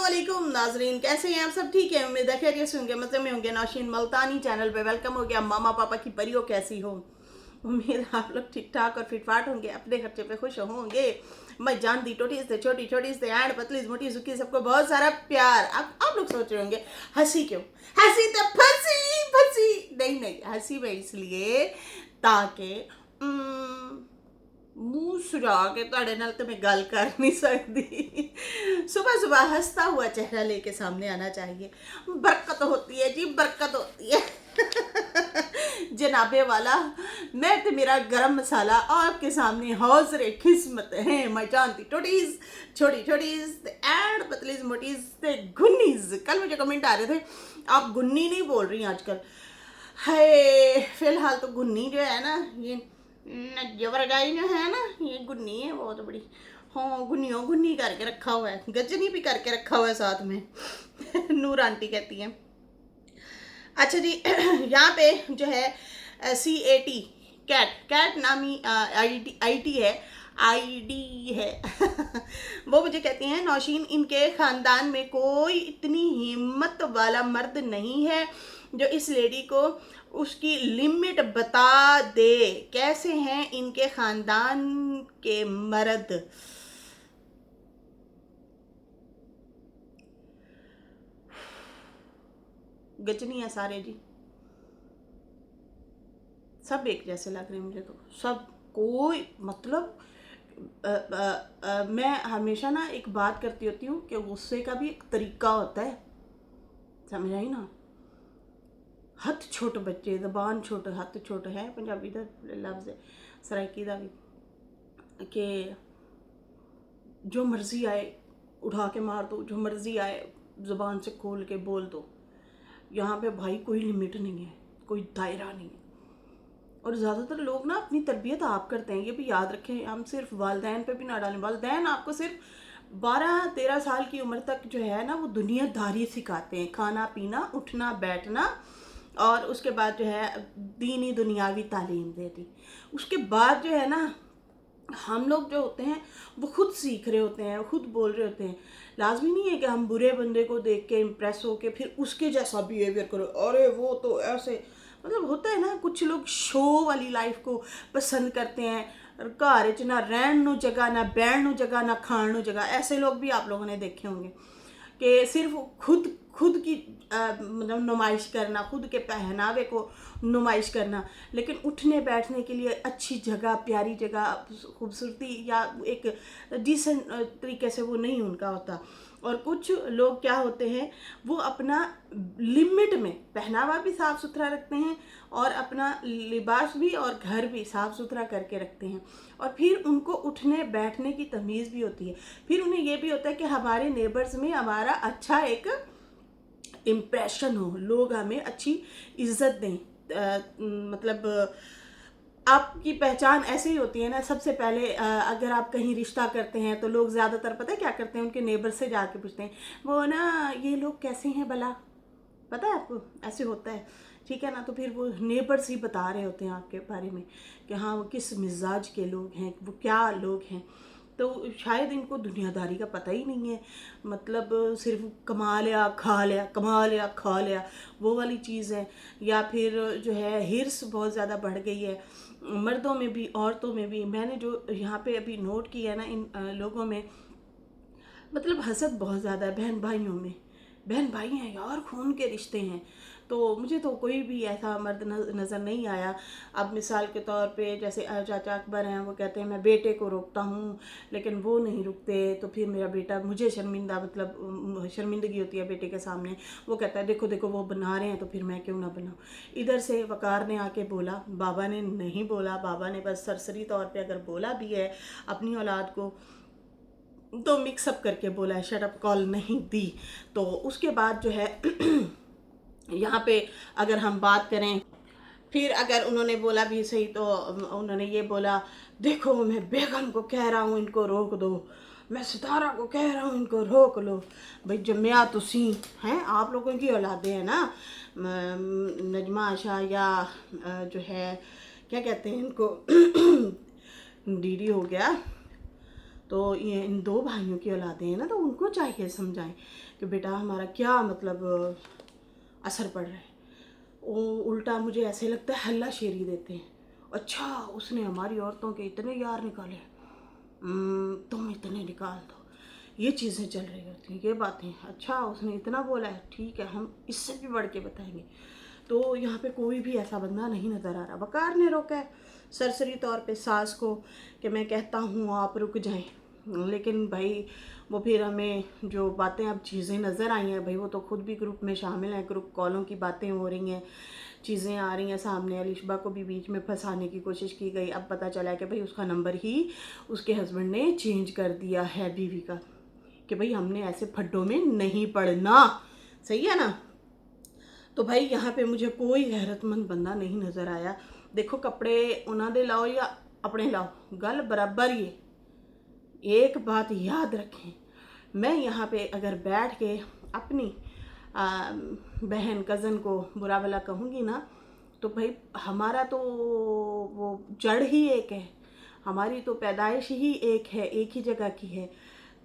अस्सलामुअलैकुम नाजरीन, कैसे हैं आप सब? ठीक है, उम्मीद है खैरियत से होंगे, मज़े में होंगे। नौशीन मल्तानी चैनल पे वेलकम हो गया। मामा पापा की परियों कैसी हो? उम्मीद आप लोग ठीक ठाक और फिटफाट होंगे, अपने खर्चे पे खुश होंगे। मैं जानती टोटी से छोटी छोटी से एंड पतली मोटी सुखी सबको बहुत सारा प्यार। अब आप लोग सोच रहे होंगे हंसी क्यों? हंसी तो फंसी फंसी नहीं नहीं, हंसी में इसलिए ताकि मूँह सुजा के ਤੁਹਾਡੇ ਨਾਲ तो मैं गल कर नहीं सकती। सुबह सुबह हंसता हुआ चेहरा लेके सामने आना चाहिए। बरकत होती है जी, बरकत होती है। जनाबे वाला, मैं तो मेरा गरम मसाला आपके सामने हौसरे किस्मत है। मैं जानती टोटीज छोटी छोटीज एंड पतलीज मोटीज गुन्नीज। कल मुझे कमेंट आ रहे थे आप गुन्नी नहीं बोल रही आजकल। है फिलहाल तो गुन्नी जो है ना, ये जबरगाई जो है ना, ये गुन्नी है बहुत बड़ी। हाँ, गुन्नियों गुन्नी करके रखा हुआ है, गजनी भी करके रखा हुआ है साथ में। नूर आंटी कहती हैं। अच्छा जी, यहाँ पे जो है CAT कैट कैट नामी आईडी है, आईडी है। वो मुझे कहती हैं नौशीन, इनके ख़ानदान में कोई इतनी हिम्मत वाला मर्द नहीं है जो इस लेडी को उसकी लिमिट बता दे। कैसे हैं इनके ख़ानदान के मर्द? गजनी है सारे जी, सब एक जैसे लग रहे हैं मुझे तो। सब कोई मतलब मैं हमेशा ना एक बात करती होती हूँ कि गुस्से का भी एक तरीका होता है, समझ आई ना। हथ छोट बच्चे, जबान छोट हथ छोट है पंजाबी का लफ्ज़ है, सराइकी का भी, कि जो मर्ज़ी आए उठा के मार दो, जो मर्ज़ी आए ज़ुबान से खोल के बोल दो। यहाँ पे भाई कोई लिमिट नहीं है, कोई दायरा नहीं है। और ज़्यादातर लोग ना अपनी तरबियत आप करते हैं, ये भी याद रखें। हम सिर्फ वालदैन पे भी ना डालें। वालदैन आपको सिर्फ 12-13 साल की उम्र तक जो है ना, वो दुनियादारी सिखाते हैं, खाना पीना उठना बैठना, और उसके बाद जो है दीनी दुनियावी तालीम दे दी। उसके बाद जो है ना, हम लोग जो होते हैं वो खुद सीख रहे होते हैं, खुद बोल रहे होते हैं। लाजमी नहीं है कि हम बुरे बंदे को देख के इम्प्रेस हो के फिर उसके जैसा बिहेवियर करो, अरे वो तो ऐसे। मतलब होता है ना, कुछ लोग शो वाली लाइफ को पसंद करते हैं, घर च ना रहन नू जगह, ना बैठन नू जगह, ना खाण नू जगह। ऐसे लोग भी आप लोगों ने देखे होंगे कि सिर्फ खुद की मतलब नुमाइश करना, खुद के पहनावे को नुमाइश करना, लेकिन उठने बैठने के लिए अच्छी जगह, प्यारी जगह, खूबसूरती या एक डिसेंट तरीके से वो नहीं उनका होता। और कुछ लोग क्या होते हैं, वो अपना लिमिट में पहनावा भी साफ़ सुथरा रखते हैं और अपना लिबास भी और घर भी साफ़ सुथरा करके रखते हैं। और फिर उनको उठने बैठने की तमीज़ भी होती है। फिर उन्हें ये भी होता है कि हमारे नेबर्स में हमारा अच्छा एक इम्प्रेशन हो, लोग हमें अच्छी इज्जत दें। मतलब आपकी पहचान ऐसे ही होती है ना। सबसे पहले अगर आप कहीं रिश्ता करते हैं तो लोग ज़्यादातर पता है क्या करते हैं, उनके नेबर से जाके पूछते हैं, वो ना ये लोग कैसे हैं भला, पता है आपको? ऐसे होता है, ठीक है ना। तो फिर वो नेबर्स ही बता रहे होते हैं आपके बारे में कि हाँ वो किस मिजाज के लोग हैं, वो क्या लोग हैं। तो शायद इनको दुनियादारी का पता ही नहीं है। मतलब सिर्फ कमा लिया खा लिया, कमा लिया खा लिया, वो वाली चीज़ है। या फिर जो है हिर्स बहुत ज़्यादा बढ़ गई है, मर्दों में भी औरतों में भी। मैंने जो यहाँ पे अभी नोट किया है ना, इन लोगों में मतलब हसद बहुत ज़्यादा है। बहन भाइयों में, बहन भाई हैं यार, खून के रिश्ते हैं। तो मुझे तो कोई भी ऐसा मर्द नज़र नहीं आया। अब मिसाल के तौर पे जैसे चाचा अकबर हैं, वो कहते हैं मैं बेटे को रोकता हूँ, लेकिन वो नहीं रुकते। तो फिर मेरा बेटा, मुझे शर्मिंदा, मतलब शर्मिंदगी होती है बेटे के सामने। वो कहता है देखो देखो वो बना रहे हैं तो फिर मैं क्यों ना बनाऊँ। इधर से वकार ने आके बोला, बाबा ने नहीं बोला। बाबा ने बस सरसरी तौर पर अगर बोला भी है अपनी औलाद को तो मिक्सअप करके बोला है, शट अप कॉल नहीं दी। तो उसके बाद जो है यहाँ पे अगर हम बात करें, फिर अगर उन्होंने बोला भी सही तो उन्होंने ये बोला, देखो मैं बेगम को कह रहा हूँ इनको रोक दो, मैं सितारा को कह रहा हूँ इनको रोक लो। भाई जम्या तुसी हैं, आप लोगों की औलादे हैं ना, नजमा आशा या जो है क्या कहते हैं इनको, डीडी हो गया, तो ये इन दो भाइयों की औलादें हैं ना, तो उनको चाहिए समझाएं कि बेटा हमारा क्या मतलब असर पड़ रहा है। वो उल्टा मुझे ऐसे लगता है हल्ला शेरी देते हैं, अच्छा उसने हमारी औरतों के इतने यार निकाले, तुम इतने निकाल दो। ये चीज़ें चल रही होती हैं, ये बातें, अच्छा उसने इतना बोला है, ठीक है हम इससे भी बढ़ के बताएंगे। तो यहाँ पे कोई भी ऐसा बंदा नहीं नज़र आ रहा। वकार ने रोका है सरसरी तौर पे सास को कि मैं कहता हूँ आप रुक जाएं, लेकिन भाई वो फिर हमें जो बातें अब चीज़ें नज़र आई हैं, भाई वो तो खुद भी ग्रुप में शामिल हैं, ग्रुप कॉलों की बातें हो रही हैं, चीज़ें आ रही हैं सामने। अलिशबा को भी बीच में फंसाने की कोशिश की गई। अब पता चला कि भाई उसका नंबर ही उसके हस्बैंड ने चेंज कर दिया है बीवी का, कि भाई हमने ऐसे फड्डों में नहीं पड़ना। सही है ना। तो भाई यहाँ पे मुझे कोई गैरतमंद बंदा नहीं नज़र आया। देखो कपड़े उन्होंने लाओ या अपने लाओ, गल बराबर ही है। एक बात याद रखें, मैं यहाँ पे अगर बैठ के अपनी बहन कज़न को बुरा भला कहूँगी ना, तो भाई हमारा तो वो जड़ ही एक है, हमारी तो पैदाइश ही एक है, एक ही जगह की है।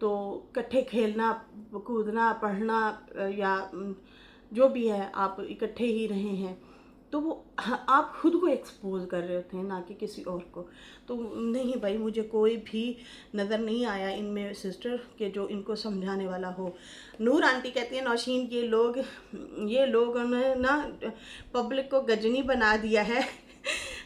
तो इकट्ठे खेलना कूदना पढ़ना या जो भी है आप इकट्ठे ही रहे हैं, तो वो आप खुद को एक्सपोज कर रहे होते हैं, ना कि किसी और को। तो नहीं भाई, मुझे कोई भी नज़र नहीं आया इनमें सिस्टर के जो इनको समझाने वाला हो। नूर आंटी कहती है नौशीन ये लोग ने ना पब्लिक को गजनी बना दिया है।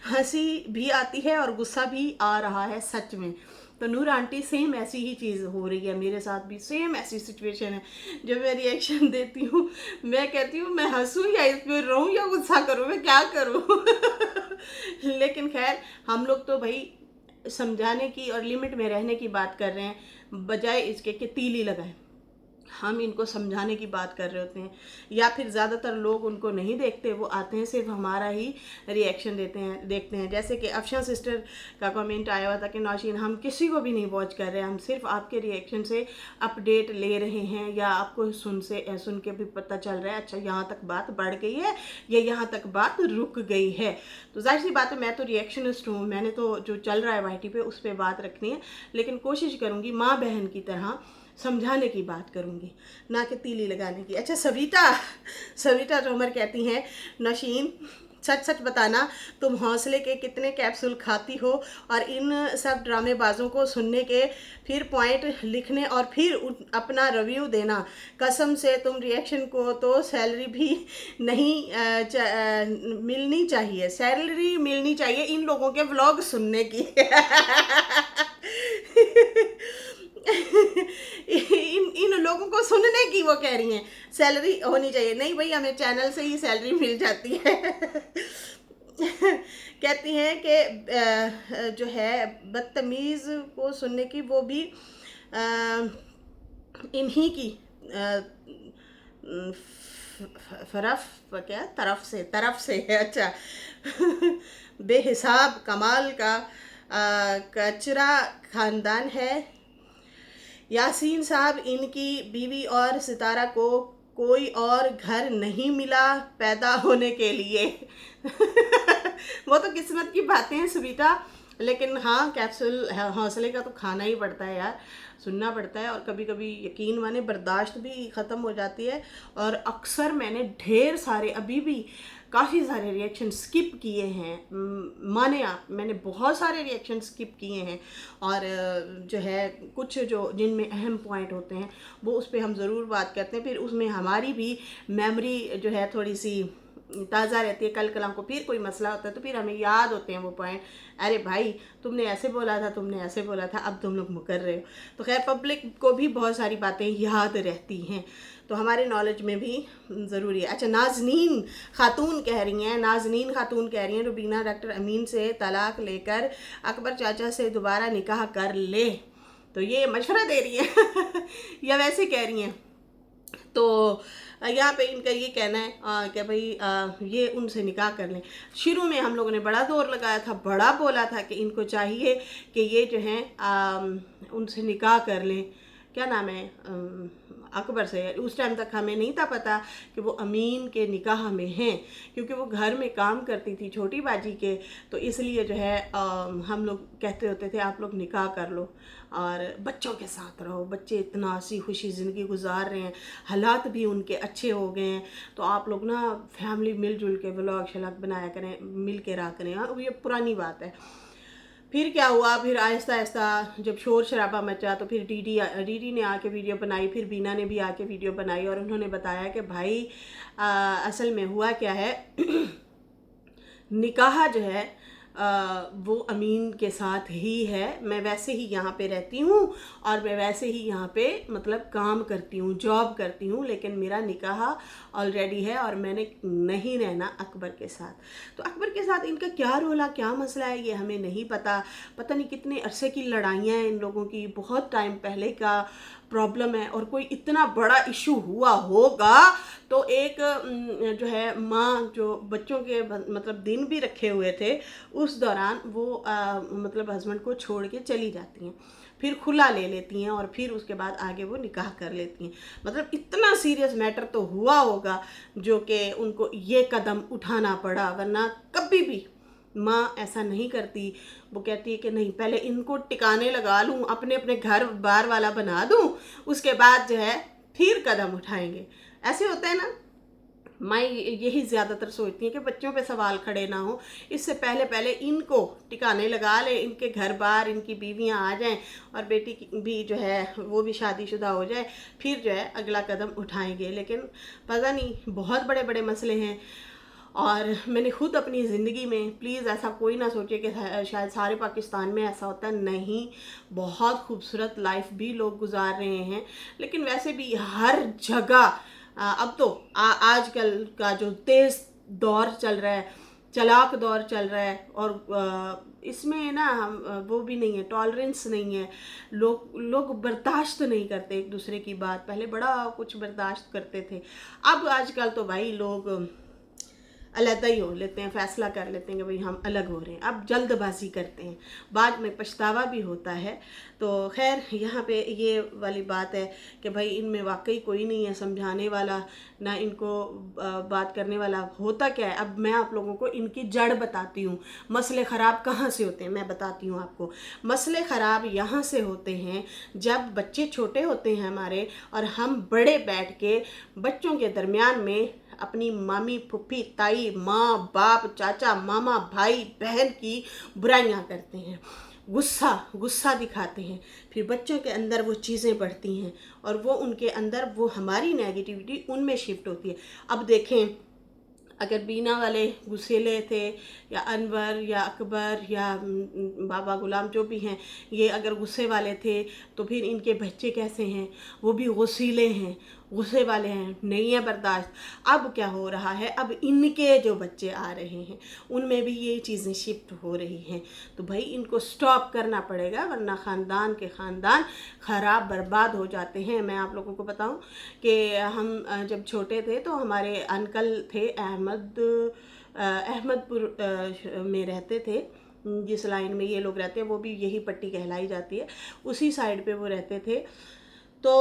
हंसी भी आती है और गुस्सा भी आ रहा है सच में। तो नूर आंटी सेम ऐसी ही चीज़ हो रही है, मेरे साथ भी सेम ऐसी सिचुएशन है। जब मैं रिएक्शन देती हूँ मैं कहती हूँ मैं हंसूँ या इस पर रोऊँ या गुस्सा करूँ, मैं क्या करूँ। लेकिन खैर हम लोग तो भाई समझाने की और लिमिट में रहने की बात कर रहे हैं, बजाय इसके कि तीली लगाएं। हम इनको समझाने की बात कर रहे होते हैं, या फिर ज़्यादातर लोग उनको नहीं देखते, वो आते हैं सिर्फ हमारा ही रिएक्शन देखते हैं। जैसे कि अफशा सिस्टर का कमेंट आया हुआ था कि नौशीन हम किसी को भी नहीं वॉच कर रहे हैं, हम सिर्फ आपके रिएक्शन से अपडेट ले रहे हैं, या आपको सुन के भी पता चल रहा है अच्छा यहाँ तक बात बढ़ गई है या यहाँ तक बात रुक गई है। तो जाहिर सी बात है मैं तो रिएक्शनिस्ट हूँ, मैंने तो जो चल रहा है वाईटी पे उस पर बात रखनी है, लेकिन कोशिश करूँगी माँ बहन की तरह समझाने की बात करूँगी, ना कि तीली लगाने की। अच्छा सविता तोमर कहती हैं नौशीन सच सच बताना तुम हौसले के कितने कैप्सूल खाती हो, और इन सब ड्रामेबाजों को सुनने के फिर पॉइंट लिखने और फिर अपना रिव्यू देना। कसम से तुम रिएक्शन को तो सैलरी भी नहीं मिलनी चाहिए, सैलरी मिलनी चाहिए इन लोगों के व्लॉग सुनने की। इन लोगों को सुनने की वो कह रही हैं सैलरी होनी चाहिए। नहीं भाई, हमें चैनल से ही सैलरी मिल जाती है। कहती हैं कि जो है बदतमीज़ को सुनने की वो भी इन्हीं की तरफ से है। अच्छा। बेहिसाब कमाल का कचरा खानदान है। यासीन साहब इनकी बीवी और सितारा को कोई और घर नहीं मिला पैदा होने के लिए। वो तो किस्मत की बातें हैं सुबीता, लेकिन हाँ कैप्सूल हौसले का तो खाना ही पड़ता है यार, सुनना पड़ता है। और कभी कभी यकीन माने बर्दाश्त भी ख़त्म हो जाती है। और अक्सर मैंने ढेर सारे अभी भी काफ़ी सारे रिएक्शन स्किप किए हैं, माने आप मैंने बहुत सारे रिएक्शन स्किप किए हैं। और जो है कुछ जो जिनमें अहम पॉइंट होते हैं वो उस पर हम ज़रूर बात करते हैं, फिर उसमें हमारी भी मेमोरी जो है थोड़ी सी ताज़ा रहती है। कल कलाम को फिर कोई मसला होता है तो फिर हमें याद होते हैं वो पॉइंट, अरे भाई तुमने ऐसे बोला था, तुमने ऐसे बोला था, अब तुम लोग मुकर रहे हो। तो खैर पब्लिक को भी बहुत सारी बातें याद रहती हैं, तो हमारे नॉलेज में भी ज़रूरी है। अच्छा, नाजनीन खातून कह रही हैं रुबीना डॉक्टर अमीन से तलाक लेकर अकबर चाचा से दोबारा निकाह कर ले। तो ये मशवरा दे रही हैं या वैसे कह रही हैं। तो यहाँ पे इनका ये कहना है कि भाई ये उनसे निकाह कर लें। शुरू में हम लोगों ने बड़ा दौर लगाया था, बड़ा बोला था कि इनको चाहिए कि ये जो हैं उनसे निकाह कर लें। क्या नाम है अकबर से। उस टाइम तक हमें नहीं था पता कि वो अमीन के निकाह में हैं, क्योंकि वो घर में काम करती थी छोटी बाजी के, तो इसलिए जो है हम लोग कहते होते थे आप लोग निकाह कर लो और बच्चों के साथ रहो। बच्चे इतना हंसी खुशी ज़िंदगी गुजार रहे हैं, हालात भी उनके अच्छे हो गए हैं, तो आप लोग ना फैमिली मिलजुल के व्लॉग शलॉग बनाया करें, मिल के रहा करें। अब ये पुरानी बात है। फिर क्या हुआ, फिर आहिस्ता आहिस्ता जब शोर शराबा मचा तो फिर डीडी ने आके वीडियो बनाई, फिर बीना ने भी आके वीडियो बनाई और उन्होंने बताया कि भाई असल में हुआ क्या है निकाह जो है वो अमीन के साथ ही है। मैं वैसे ही यहाँ पे रहती हूँ और मैं वैसे ही यहाँ पे मतलब काम करती हूँ, जॉब करती हूँ, लेकिन मेरा निकाह ऑलरेडी है और मैंने नहीं रहना अकबर के साथ। तो अकबर के साथ इनका क्या रोला, क्या मसला है, ये हमें नहीं पता। पता नहीं कितने अरसे की लड़ाइयाँ हैं इन लोगों की, बहुत टाइम पहले का प्रॉब्लम है। और कोई इतना बड़ा इशू हुआ होगा तो एक जो है माँ जो बच्चों के मतलब दिन भी रखे हुए थे उस दौरान वो मतलब हस्बैंड को छोड़ के चली जाती हैं, फिर खुला ले लेती हैं और फिर उसके बाद आगे वो निकाह कर लेती हैं। मतलब इतना सीरियस मैटर तो हुआ होगा जो कि उनको ये कदम उठाना पड़ा, वरना कभी भी माँ ऐसा नहीं करती। वो कहती है कि नहीं, पहले इनको टिकाने लगा लूँ, अपने अपने घर बार वाला बना दूँ, उसके बाद जो है फिर कदम उठाएंगे। ऐसे होता है ना, मैं यही ज़्यादातर सोचती हूँ कि बच्चों पे सवाल खड़े ना हो, इससे पहले पहले इनको टिकाने लगा ले, इनके घर बार इनकी बीवियाँ आ जाएं और बेटी भी जो है वो भी शादीशुदा हो जाए, फिर जो है अगला कदम उठाएंगे। लेकिन पता नहीं, बहुत बड़े बड़े मसले हैं। और मैंने खुद अपनी ज़िंदगी में, प्लीज़ ऐसा कोई ना सोचे कि शायद सारे पाकिस्तान में ऐसा होता है, नहीं, बहुत खूबसूरत लाइफ भी लोग गुजार रहे हैं। लेकिन वैसे भी हर जगह अब तो आजकल का जो तेज़ दौर चल रहा है, चलाक दौर चल रहा है, और इसमें ना वो भी नहीं है, टॉलरेंस नहीं है। लोग बर्दाश्त नहीं करते एक दूसरे की बात। पहले बड़ा कुछ बर्दाश्त करते थे, अब आजकल तो भाई लोग अलग ही हो लेते हैं, फैसला कर लेते हैं कि भाई हम अलग हो रहे हैं। अब जल्दबाजी करते हैं, बाद में पछतावा भी होता है। तो खैर यहाँ पे ये वाली बात है कि भाई इनमें वाकई कोई नहीं है समझाने वाला, ना इनको बात करने वाला। होता क्या है, अब मैं आप लोगों को इनकी जड़ बताती हूँ। मसले ख़राब कहाँ से होते हैं मैं बताती हूँ आपको। मसले ख़राब यहाँ से होते हैं जब बच्चे छोटे होते हैं हमारे, और हम बड़े बैठ के बच्चों के दरमियान में अपनी मामी, फुफ्फी, ताई, माँ, बाप, चाचा, मामा, भाई, बहन की बुराइयां करते हैं, गुस्सा दिखाते हैं। फिर बच्चों के अंदर वो चीज़ें बढ़ती हैं और वो उनके अंदर वो हमारी नेगेटिविटी उनमें शिफ्ट होती है। अब देखें, अगर बीना वाले गुस्सेले थे, या अनवर या अकबर या बाबा गुलाम जो भी हैं, ये अगर गुस्से वाले थे, तो फिर इनके बच्चे कैसे हैं, वो भी गुस्सीले हैं, गुस्से वाले हैं, नहीं है बर्दाश्त। अब क्या हो रहा है, अब इनके जो बच्चे आ रहे हैं उनमें भी ये चीज़ें शिफ्ट हो रही हैं। तो भाई इनको स्टॉप करना पड़ेगा, वरना ख़ानदान के ख़ानदान ख़राब बर्बाद हो जाते हैं। मैं आप लोगों को बताऊं कि हम जब छोटे थे तो हमारे अंकल थे अहमदपुर में रहते थे। जिस लाइन में ये लोग रहते हैं वो भी यही पट्टी कहलाई जाती है, उसी साइड पे वो रहते थे। तो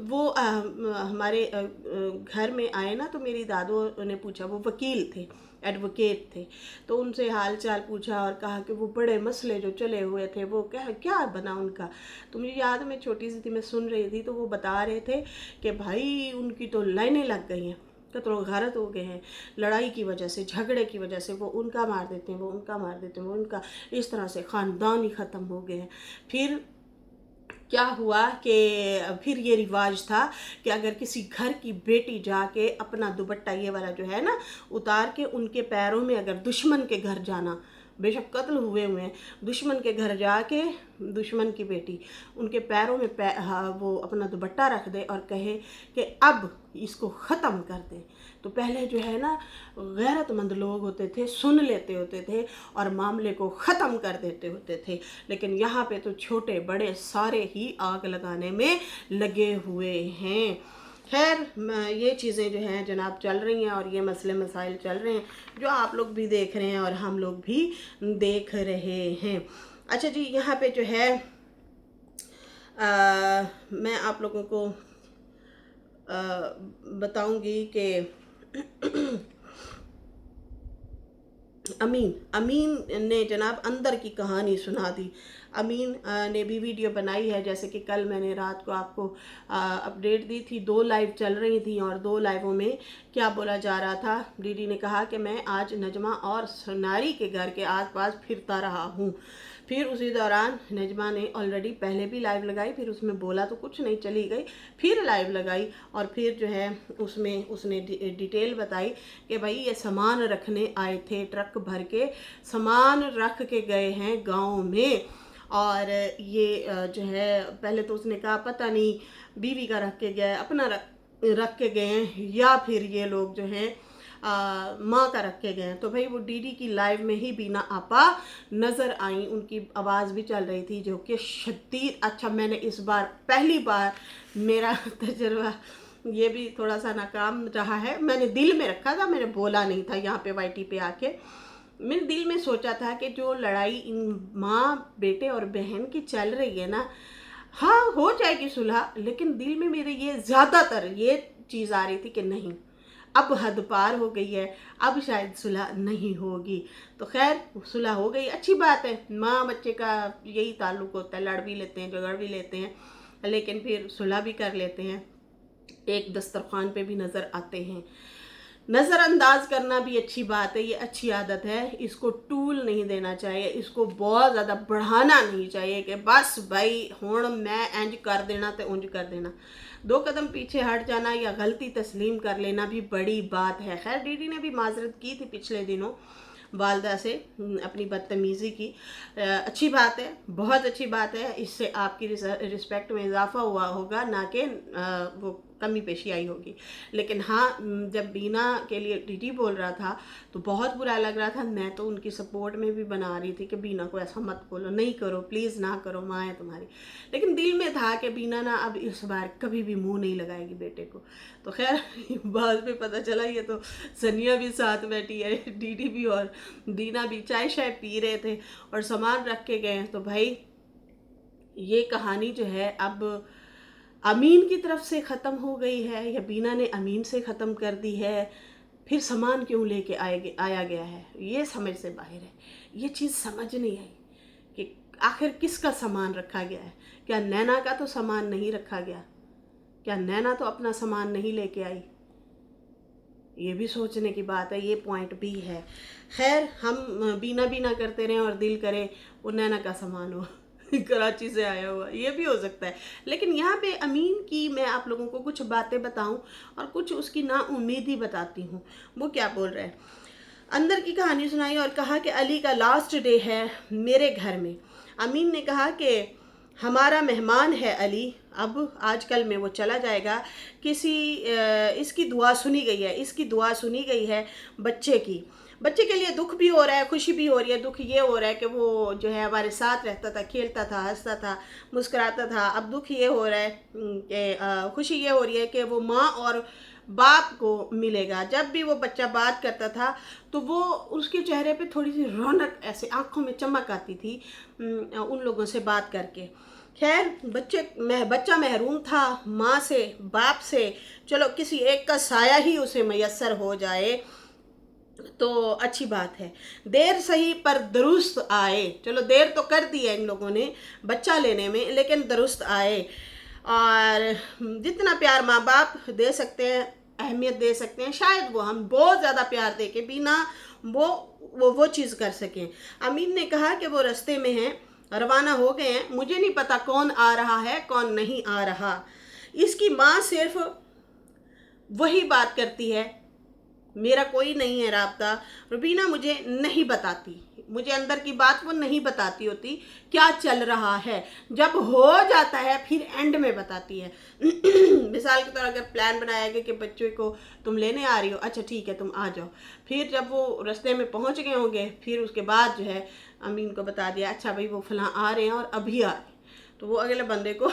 वो हमारे घर में आए ना, तो मेरी दादू ने पूछा, वो वकील थे, एडवोकेट थे, तो उनसे हाल चाल पूछा और कहा कि वो बड़े मसले जो चले हुए थे वो क्या क्या बना उनका। तो मुझे याद है, मैं छोटी सी थी, मैं सुन रही थी, तो वो बता रहे थे कि भाई उनकी तो लाइनें लग गई हैं, कत्ल गारत हो गए हैं लड़ाई की वजह से, झगड़े की वजह से। वो उनका मार देते हैं, वो उनका मार देते हैं, वो उनका, इस तरह से ख़ानदान ही ख़त्म हो गए हैं। फिर क्या हुआ कि फिर ये रिवाज था कि अगर किसी घर की बेटी जाके अपना दुपट्टा ये वाला जो है ना उतार के उनके पैरों में, अगर दुश्मन के घर जाना, बेशक कत्ल हुए हुए हैं, दुश्मन के घर जाके दुश्मन की बेटी उनके पैरों में वो अपना दुपट्टा रख दे और कहे कि अब इसको ख़त्म कर दे, तो पहले जो है ना गैरतमंद लोग होते थे, सुन लेते होते थे और मामले को ख़त्म कर देते होते थे। लेकिन यहाँ पे तो छोटे बड़े सारे ही आग लगाने में लगे हुए हैं। खैर ये चीज़ें जो हैं जनाब चल रही हैं और ये मसले मसाइल चल रहे हैं जो आप लोग भी देख रहे हैं और हम लोग भी देख रहे हैं। अच्छा जी, यहाँ पे जो है मैं आप लोगों को बताऊंगी कि अमीन ने जनाब अंदर की कहानी सुना दी। अमीन ने भी वीडियो बनाई है, जैसे कि कल मैंने रात को आपको अपडेट दी थी। 2 लाइव चल रही थी और 2 लाइवों में क्या बोला जा रहा था। दीदी ने कहा कि मैं आज नजमा और सोनारी के घर के आसपास फिरता रहा हूँ। फिर उसी दौरान नजमा ने ऑलरेडी पहले भी लाइव लगाई, फिर उसमें बोला तो कुछ नहीं, चली गई, फिर लाइव लगाई और फिर जो है उसमें उसने डिटेल बताई कि भाई ये सामान रखने आए थे, ट्रक भर के सामान रख के गए हैं गांव में। और ये जो है पहले तो उसने कहा पता नहीं बीवी का रख के गया, अपना रख के गए हैं या फिर ये लोग जो हैं माँ का रख के गए। तो भाई वो डीडी की लाइव में ही बीना आपा नज़र आई, उनकी आवाज़ भी चल रही थी जो कि शदीद अच्छा। मैंने इस बार पहली बार मेरा तजर्बा ये भी थोड़ा सा नाकाम रहा है। मैंने दिल में रखा था, मैंने बोला नहीं था यहाँ पे वाईटी पे आके। मैंने दिल में सोचा था कि जो लड़ाई इन माँ बेटे और बहन की चल रही है ना, हाँ हो जाएगी सुलह, लेकिन दिल में मेरे ये ज़्यादातर ये चीज़ आ रही थी कि नहीं अब हद पार हो गई है, अब शायद सुलह नहीं होगी। तो खैर सुलह हो गई, अच्छी बात है। माँ बच्चे का यही ताल्लुक होता है, लड़ भी लेते हैं, झगड़ भी लेते हैं, लेकिन फिर सुलह भी कर लेते हैं, एक दस्तरखान पे भी नज़र आते हैं। नज़रअंदाज करना भी अच्छी बात है, ये अच्छी आदत है, इसको टूल नहीं देना चाहिए, इसको बहुत ज़्यादा बढ़ाना नहीं चाहिए कि बस भाई हुण मैं इंज कर देना तो उंज कर देना। 2 कदम पीछे हट जाना या गलती तस्लीम कर लेना भी बड़ी बात है। खैर डीडी ने भी माजरत की थी पिछले दिनों वालदा से अपनी बदतमीज़ी की। अच्छी बात है, बहुत अच्छी बात है, इससे आपकी रिस्पेक्ट में इजाफा हुआ होगा, ना कि वो कमी पेशी आई होगी। लेकिन हाँ, जब बीना के लिए डीडी बोल रहा था तो बहुत बुरा लग रहा था। मैं तो उनकी सपोर्ट में भी बना रही थी कि बीना को ऐसा मत बोलो, नहीं करो प्लीज़, ना करो, माँ है तुम्हारी। लेकिन दिल में था कि बीना ना अब इस बार कभी भी मुंह नहीं लगाएगी बेटे को। तो खैर बाद में पता चला ये तो सनिया भी साथ बैठी है, डीडी भी और दीना भी चाय शाय पी रहे थे और सामान रख के गए। तो भाई ये कहानी जो है अब अमीन की तरफ से ख़त्म हो गई है या बीना ने अमीन से ख़त्म कर दी है, फिर सामान क्यों लेके आया गया है, ये समझ से बाहर है। ये चीज़ समझ नहीं आई कि आखिर किसका सामान रखा गया है। क्या नैना का तो सामान नहीं रखा गया? क्या नैना तो अपना सामान नहीं लेके आई? ये भी सोचने की बात है, ये पॉइंट भी है। खैर हम बीना बीना करते रहें और दिल करे वो नैना का सामान हो कराची से आया हुआ, ये भी हो सकता है। लेकिन यहाँ पे अमीन की मैं आप लोगों को कुछ बातें बताऊं और कुछ उसकी नाउम्मीदी बताती हूँ। वो क्या बोल रहा है, अंदर की कहानी सुनाई और कहा कि अली का लास्ट डे है मेरे घर में। अमीन ने कहा कि हमारा मेहमान है अली, अब आजकल में वो चला जाएगा। इसकी दुआ सुनी गई है, इसकी दुआ सुनी गई है बच्चे के लिए दुख भी हो रहा है, खुशी भी हो रही है। दुख ये हो रहा है कि वो जो है हमारे साथ रहता था, खेलता था, हंसता था, मुस्कुराता था। अब दुख ये हो रहा है कि खुशी ये हो रही है कि वो माँ और बाप को मिलेगा। जब भी वो बच्चा बात करता था तो वो उसके चेहरे पे थोड़ी सी रौनक, ऐसे आंखों में चमक आती थी उन लोगों से बात करके। खैर बच्चा महरूम था माँ से, बाप से, चलो किसी एक का साया ही उसे मैसर हो जाए तो अच्छी बात है। देर सही पर दुरुस्त आए, चलो देर तो कर दी है इन लोगों ने बच्चा लेने में, लेकिन दुरुस्त आए। और जितना प्यार माँ बाप दे सकते हैं, अहमियत दे सकते हैं, शायद वो हम बहुत ज़्यादा प्यार दे के बिना वो चीज़ कर सकें। अमीन ने कहा कि वो रास्ते में हैं, रवाना हो गए हैं, मुझे नहीं पता कौन आ रहा है कौन नहीं आ रहा। इसकी माँ सिर्फ वही बात करती है, मेरा कोई नहीं है राब्ता, रुबीना मुझे नहीं बताती, मुझे अंदर की बात वो नहीं बताती होती क्या चल रहा है। जब हो जाता है फिर एंड में बताती है। मिसाल के तौर अगर प्लान बनाया गया कि बच्चों को तुम लेने आ रही हो, अच्छा ठीक है तुम आ जाओ, फिर जब वो रास्ते में पहुंच गए होंगे फिर उसके बाद जो है अमीन को बता दिया अच्छा भाई वो फलां आ रहे हैं और अभी आ रहे हैं। तो वो अगले बंदे को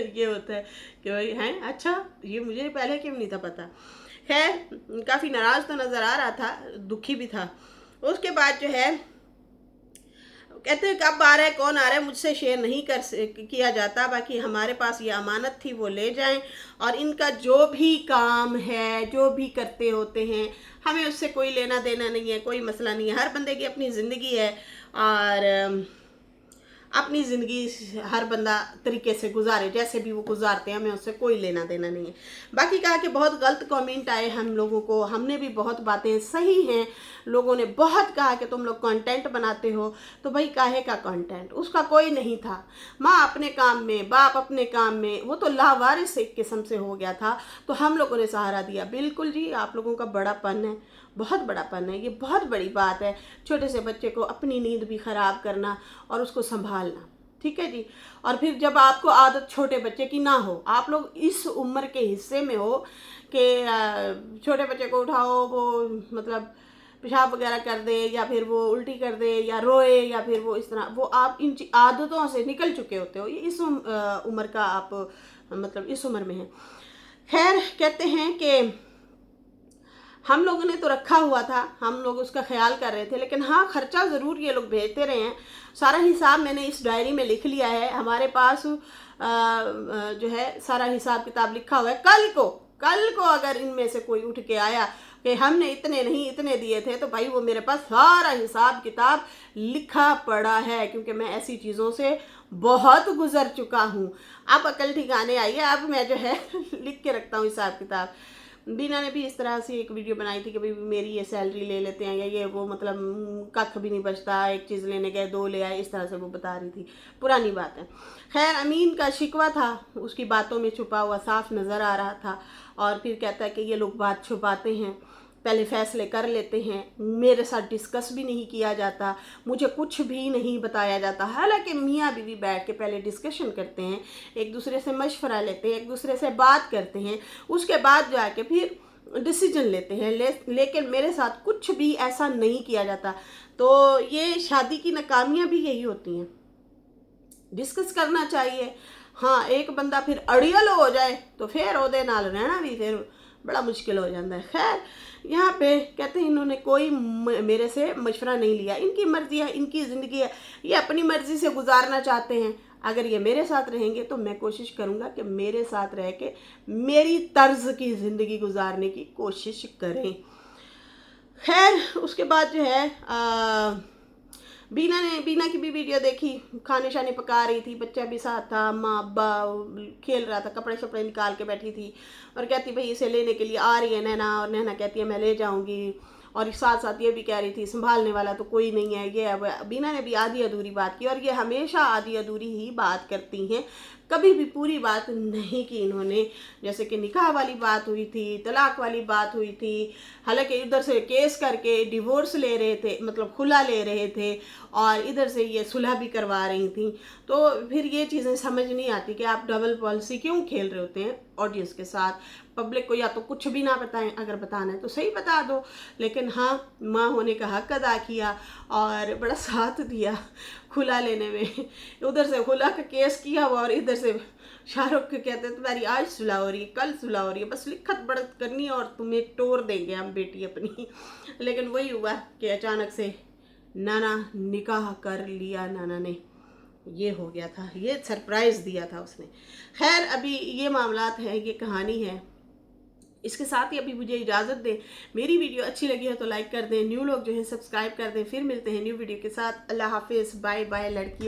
ये होता है कि भाई हैं अच्छा ये मुझे पहले क्यों नहीं था पता। खैर काफ़ी नाराज़ तो नज़र आ रहा था, दुखी भी था। उसके बाद जो है कहते हैं कब आ रहा है कौन आ रहा है मुझसे शेयर नहीं किया जाता, बाकी हमारे पास ये अमानत थी, वो ले जाएं। और इनका जो भी काम है, जो भी करते होते हैं, हमें उससे कोई लेना देना नहीं है, कोई मसला नहीं है। हर बंदे की अपनी ज़िंदगी है और अपनी ज़िंदगी हर बंदा तरीके से गुजारे, जैसे भी वो गुजारते हैं, हमें उससे कोई लेना देना नहीं है। बाकी कहा कि बहुत गलत कमेंट आए हम लोगों को, हमने भी बहुत बातें सही हैं, लोगों ने बहुत कहा कि तुम लोग कंटेंट बनाते हो, तो भाई काहे का कंटेंट, उसका कोई नहीं था। माँ अपने काम में, बाप अपने काम में, वो तो लावारिस एक किस्म से हो गया था, तो हम लोगों ने सहारा दिया। बिल्कुल जी, आप लोगों का बड़ापन है, बहुत बड़ापन है, ये बहुत बड़ी बात है। छोटे से बच्चे को अपनी नींद भी ख़राब करना और उसको संभालना, ठीक है जी। और फिर जब आपको आदत छोटे बच्चे की ना हो, आप लोग इस उम्र के हिस्से में हो कि छोटे बच्चे को उठाओ, वो मतलब पेशाब वगैरह कर दे या फिर वो उल्टी कर दे या रोए या फिर वो इस तरह, वो आप इन आदतों से निकल चुके होते हो, ये इस उम्र का आप मतलब इस उम्र में है। खैर, कहते हैं कि हम लोगों ने तो रखा हुआ था, हम लोग उसका ख्याल कर रहे थे, लेकिन हाँ, खर्चा ज़रूर ये लोग भेजते रहे हैं। सारा हिसाब मैंने इस डायरी में लिख लिया है, हमारे पास जो है सारा हिसाब किताब लिखा हुआ है। कल को अगर इनमें से कोई उठ के आया कि हमने इतने नहीं इतने दिए थे, तो भाई वो मेरे पास सारा हिसाब किताब लिखा पड़ा है, क्योंकि मैं ऐसी चीज़ों से बहुत गुजर चुका हूँ। अब अकल ठिकाने आई है, अब मैं जो है लिख के रखता हूँ हिसाब किताब। बीना ने भी इस तरह से एक वीडियो बनाई थी कि भाई मेरी ये सैलरी ले लेते हैं या ये वो, मतलब कख भी नहीं बचता, एक चीज़ लेने गए 2 ले आए, इस तरह से वो बता रही थी। पुरानी बात है। खैर, अमीन का शिकवा था, उसकी बातों में छुपा हुआ साफ नज़र आ रहा था। और फिर कहता है कि ये लोग बात छुपाते हैं, पहले फैसले कर लेते हैं, मेरे साथ डिस्कस भी नहीं किया जाता, मुझे कुछ भी नहीं बताया जाता। हालांकि मियाँ बीवी बैठ के पहले डिस्कशन करते हैं, एक दूसरे से मशवरा लेते हैं, एक दूसरे से बात करते हैं, उसके बाद जाके फिर डिसीजन लेते हैं। लेकिन मेरे साथ कुछ भी ऐसा नहीं किया जाता। तो ये शादी की नाकामियाँ भी यही होती हैं, डिस्कस करना चाहिए। हाँ, एक बंदा फिर अड़ियल हो जाए तो फिर ओदे नाल रहना भी फिर बड़ा मुश्किल हो जाता है। खैर, यहाँ पे कहते हैं इन्होंने कोई मेरे से मशवरा नहीं लिया, इनकी मर्जी है, इनकी ज़िंदगी है, ये अपनी मर्जी से गुजारना चाहते हैं। अगर ये मेरे साथ रहेंगे तो मैं कोशिश करूँगा कि मेरे साथ रह के मेरी तर्ज की ज़िंदगी गुजारने की कोशिश करें। खैर, उसके बाद जो है बीना की भी वीडियो देखी, खाने शाने पका रही थी, बच्चा भी साथ था, माँ अब्बा खेल रहा था, कपड़े शपड़े निकाल के बैठी थी और कहती भाई इसे लेने के लिए आ रही है नैना, और नैना कहती है मैं ले जाऊंगी। और साथ साथ ये भी कह रही थी संभालने वाला तो कोई नहीं है। ये अब बीना ने भी आधी अधूरी बात की, और ये हमेशा आधी अधूरी ही बात करती हैं, कभी भी पूरी बात नहीं की इन्होंने। जैसे कि निकाह वाली बात हुई थी, तलाक वाली बात हुई थी, हालांकि इधर से केस करके डिवोर्स ले रहे थे, मतलब खुला ले रहे थे, और इधर से ये सुलह भी करवा रही थी। तो फिर ये चीज़ें समझ नहीं आती कि आप डबल पॉलिसी क्यों खेल रहे होते हैं ऑडियंस के साथ। पब्लिक को या तो कुछ भी ना बताएं, अगर बताना है तो सही बता दो, लेकिन हाँ, माँ होने का हक अदा किया और बड़ा साथ दिया खुला लेने में। उधर से खुला का केस किया हुआ और इधर से शाहरुख के कहते हैं तुम्हारी आज सुलह हो रही है, कल सुलह हो रही है, बस लिखत बढ़त करनी है और तुम्हें टोर देंगे हम बेटी अपनी। लेकिन वही हुआ कि अचानक से नाना निकाह कर लिया, नाना ने, ये हो गया था, ये सरप्राइज़ दिया था उसने। खैर, अभी ये मामलात है, ये कहानी है। इसके साथ ही अभी मुझे इजाज़त दें। मेरी वीडियो अच्छी लगी है तो लाइक कर दें, न्यू लोग जो है सब्सक्राइब कर दें। फिर मिलते हैं न्यू वीडियो के साथ। अल्लाह हाफिज़, बाय बाय लड़कियों।